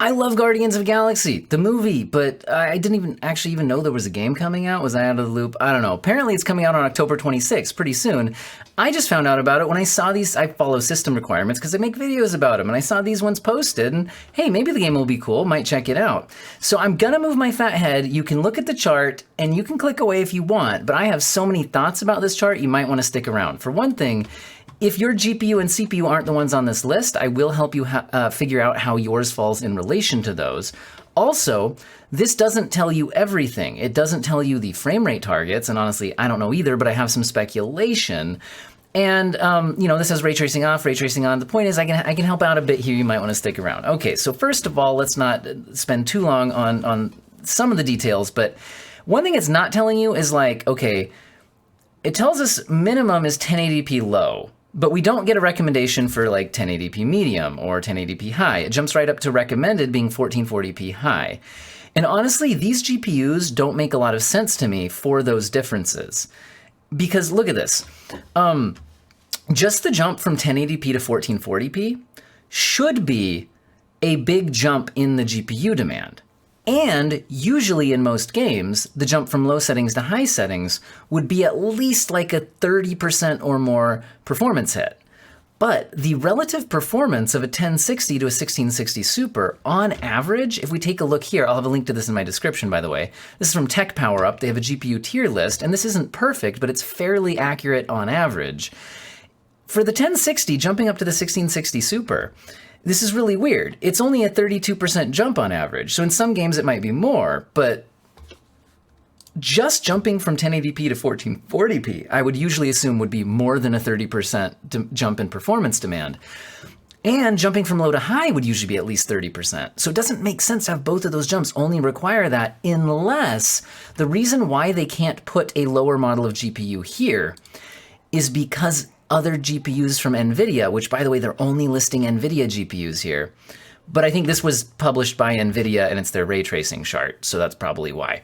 I love Guardians of the Galaxy, the movie, but I didn't even know there was a game coming out. Was I out of the loop? I don't know. Apparently it's coming out on October 26th, pretty soon. I just found out about it when I saw these. I follow system requirements because I make videos about them, and I saw these ones posted, and hey, maybe the game will be cool, might check it out. So I'm gonna move my fat head. You can look at the chart, and you can click away if you want, but I have so many thoughts about this chart, you might want to stick around. For one thing, if your GPU and CPU aren't the ones on this list, I will help you figure out how yours falls in relation to those. Also, this doesn't tell you everything. It doesn't tell you the frame rate targets, and honestly, I don't know either, but I have some speculation. And, this has ray tracing off, ray tracing on. The point is I can help out a bit here. You might want to stick around. Okay, so first of all, let's not spend too long on some of the details, but one thing it's not telling you is like, okay, it tells us minimum is 1080p low. But we don't get a recommendation for like 1080p medium or 1080p high. It jumps right up to recommended being 1440p high. And honestly, these GPUs don't make a lot of sense to me for those differences. Because look at this. Just the jump from 1080p to 1440p should be a big jump in the GPU demand. And usually in most games, the jump from low settings to high settings would be at least like a 30% or more performance hit. But the relative performance of a 1060 to a 1660 Super, on average, if we take a look here, I'll have a link to this in my description, by the way. This is from Tech Power Up. They have a GPU tier list, and this isn't perfect, but it's fairly accurate on average. For the 1060, jumping up to the 1660 Super, this is really weird. It's only a 32% jump on average. So in some games it might be more, but just jumping from 1080p to 1440p, I would usually assume would be more than a 30% jump in performance demand. And jumping from low to high would usually be at least 30%. So it doesn't make sense to have both of those jumps only require that, unless the reason why they can't put a lower model of GPU here is because other GPUs from NVIDIA, which by the way, they're only listing NVIDIA GPUs here. But I think this was published by NVIDIA and it's their ray tracing chart, so that's probably why.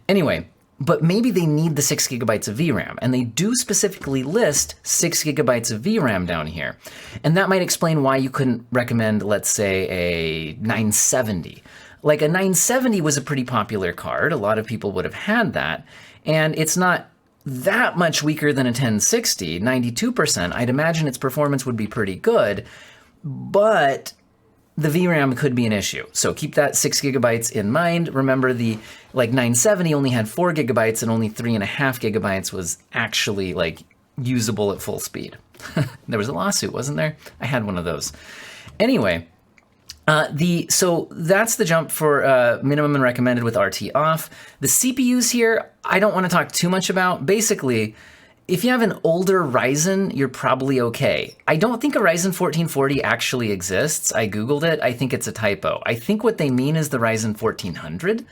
Anyway, but maybe they need the 6 gigabytes of VRAM, and they do specifically list 6 gigabytes of VRAM down here. And that might explain why you couldn't recommend, let's say, a 970. Like a 970 was a pretty popular card. A lot of people would have had that, and it's not that much weaker than a 1060, 92%. I'd imagine its performance would be pretty good, but the VRAM could be an issue. So keep that 6 gigabytes in mind. Remember the 970 only had 4 gigabytes and only 3.5 gigabytes was actually usable at full speed. There was a lawsuit, wasn't there? I had one of those. Anyway, so that's the jump for minimum and recommended with RT off. The CPUs here, I don't want to talk too much about. Basically, if you have an older Ryzen, you're probably okay. I don't think a Ryzen 1440 actually exists. I Googled it. I think it's a typo. I think what they mean is the Ryzen 1400,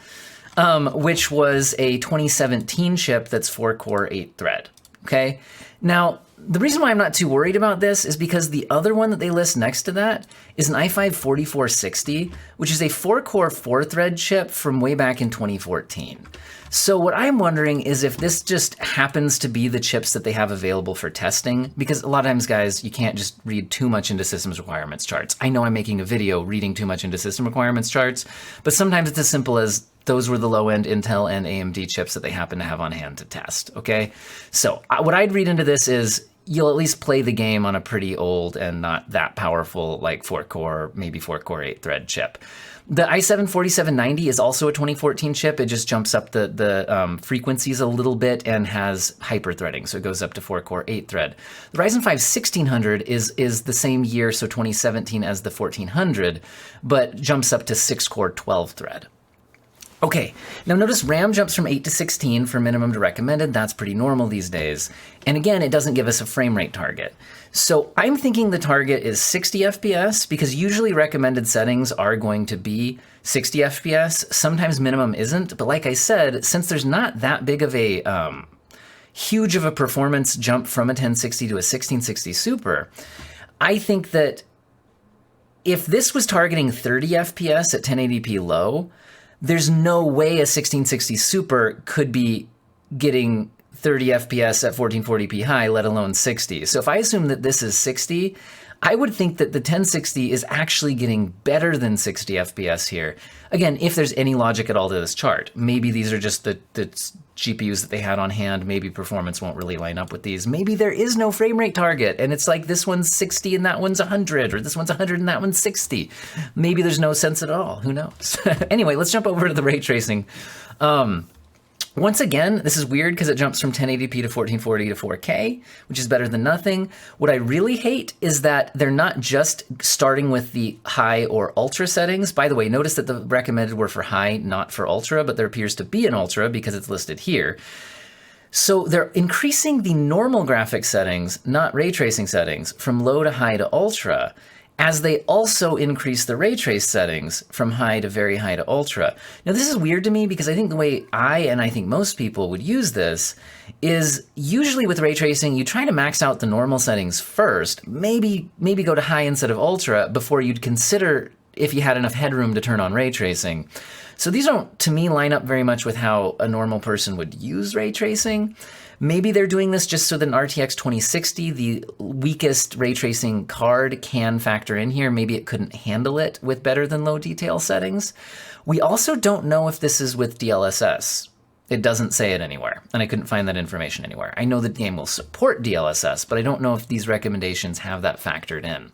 which was a 2017 chip that's 4-core, 8-thread. Okay? Now, the reason why I'm not too worried about this is because the other one that they list next to that is an i5 4460, which is a 4-core, 4-thread chip from way back in 2014. So what I'm wondering is if this just happens to be the chips that they have available for testing, because a lot of times, guys, you can't just read too much into systems requirements charts. I know I'm making a video reading too much into system requirements charts, but sometimes it's as simple as those were the low-end Intel and AMD chips that they happen to have on hand to test, okay? So what I'd read into this is you'll at least play the game on a pretty old and not that powerful, 4-core, maybe 4-core, 8-thread chip. The i7-4790 is also a 2014 chip. It just jumps up the frequencies a little bit and has hyper-threading, so it goes up to 4-core, 8-thread. The Ryzen 5 1600 is the same year, so 2017 as the 1400, but jumps up to 6-core, 12-thread. Okay, now notice RAM jumps from 8 to 16 for minimum to recommended. That's pretty normal these days. And again, it doesn't give us a frame rate target. So I'm thinking the target is 60 FPS because usually recommended settings are going to be 60 FPS. Sometimes minimum isn't, but like I said, since there's not that big of a huge of a performance jump from a 1060 to a 1660 Super, I think that if this was targeting 30 FPS at 1080p low, there's no way a 1660 Super could be getting 30 FPS at 1440p high, let alone 60. So if I assume that this is 60, I would think that the 1060 is actually getting better than 60 FPS here. Again, if there's any logic at all to this chart. Maybe these are just the GPUs that they had on hand. Maybe performance won't really line up with these. Maybe there is no frame rate target, and it's like this one's 60 and that one's 100, or this one's 100 and that one's 60. Maybe there's no sense at all. Who knows? Anyway, let's jump over to the ray tracing. Once again, this is weird because it jumps from 1080p to 1440 to 4K, which is better than nothing. What I really hate is that they're not just starting with the high or ultra settings. By the way, notice that the recommended were for high, not for ultra, but there appears to be an ultra because it's listed here. So they're increasing the normal graphics settings, not ray tracing settings, from low to high to ultra, as they also increase the ray trace settings from high to very high to ultra. Now this is weird to me because I think the way I think most people would use this is usually with ray tracing, you try to max out the normal settings first, maybe go to high instead of ultra before you'd consider if you had enough headroom to turn on ray tracing. So these don't, to me, line up very much with how a normal person would use ray tracing. Maybe they're doing this just so that an RTX 2060, the weakest ray tracing card, can factor in here. Maybe it couldn't handle it with better than low detail settings. We also don't know if this is with DLSS. It doesn't say it anywhere, and I couldn't find that information anywhere. I know the game will support DLSS, but I don't know if these recommendations have that factored in.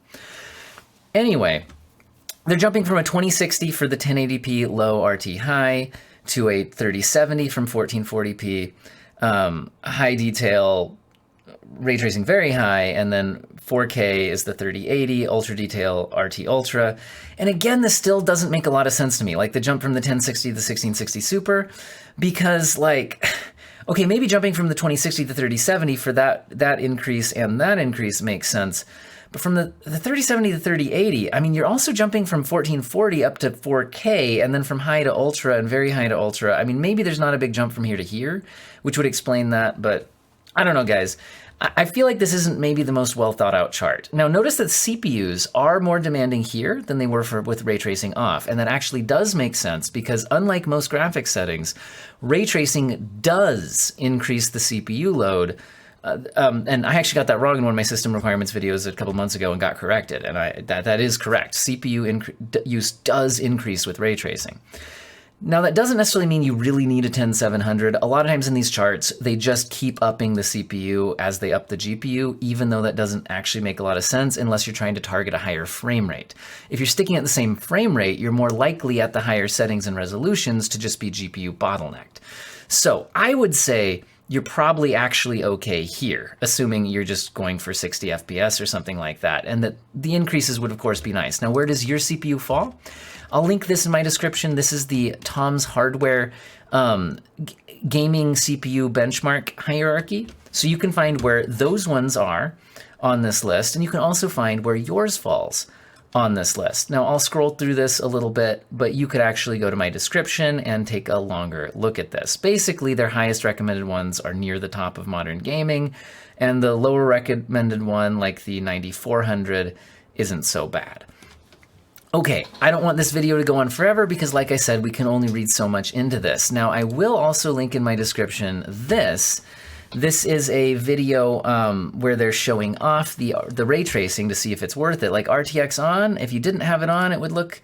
Anyway, they're jumping from a 2060 for the 1080p low RT high to a 3070 from 1440p. High detail, ray tracing very high, and then 4K is the 3080, ultra detail, RT Ultra. And again, this still doesn't make a lot of sense to me, like the jump from the 1060 to the 1660 Super, because like, okay, maybe jumping from the 2060 to 3070 for that increase and that increase makes sense. But from the 3070 to 3080, I mean, you're also jumping from 1440 up to 4K, and then from high to ultra and very high to ultra. I mean, maybe there's not a big jump from here to here, which would explain that, but I don't know, guys. I feel like this isn't maybe the most well thought out chart. Now, notice that CPUs are more demanding here than they were with ray tracing off, and that actually does make sense because unlike most graphics settings, ray tracing does increase the CPU load. And I actually got that wrong in one of my system requirements videos a couple months ago and got corrected. And that is correct. CPU use does increase with ray tracing. Now, that doesn't necessarily mean you really need a 10700. A lot of times in these charts, they just keep upping the CPU as they up the GPU, even though that doesn't actually make a lot of sense unless you're trying to target a higher frame rate. If you're sticking at the same frame rate, you're more likely at the higher settings and resolutions to just be GPU bottlenecked. So I would say you're probably actually okay here, assuming you're just going for 60 FPS or something like that, and that the increases would of course be nice. Now, where does your CPU fall? I'll link this in my description. This is the Tom's Hardware gaming CPU benchmark hierarchy. So you can find where those ones are on this list, and you can also find where yours falls on this list. Now, I'll scroll through this a little bit, but you could actually go to my description and take a longer look at this. Basically, their highest recommended ones are near the top of modern gaming, and the lower recommended one, like the 9400, isn't so bad. Okay, I don't want this video to go on forever because, like I said, we can only read so much into this. Now, I will also link in my description this. This is a video where they're showing off the ray tracing to see if it's worth it. Like RTX on, if you didn't have it on, it would look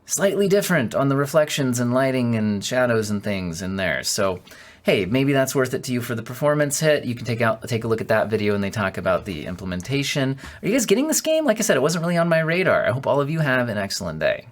slightly different on the reflections and lighting and shadows and things in there. So, hey, maybe that's worth it to you for the performance hit. You can take a look at that video and they talk about the implementation. Are you guys getting this game? Like I said, it wasn't really on my radar. I hope all of you have an excellent day.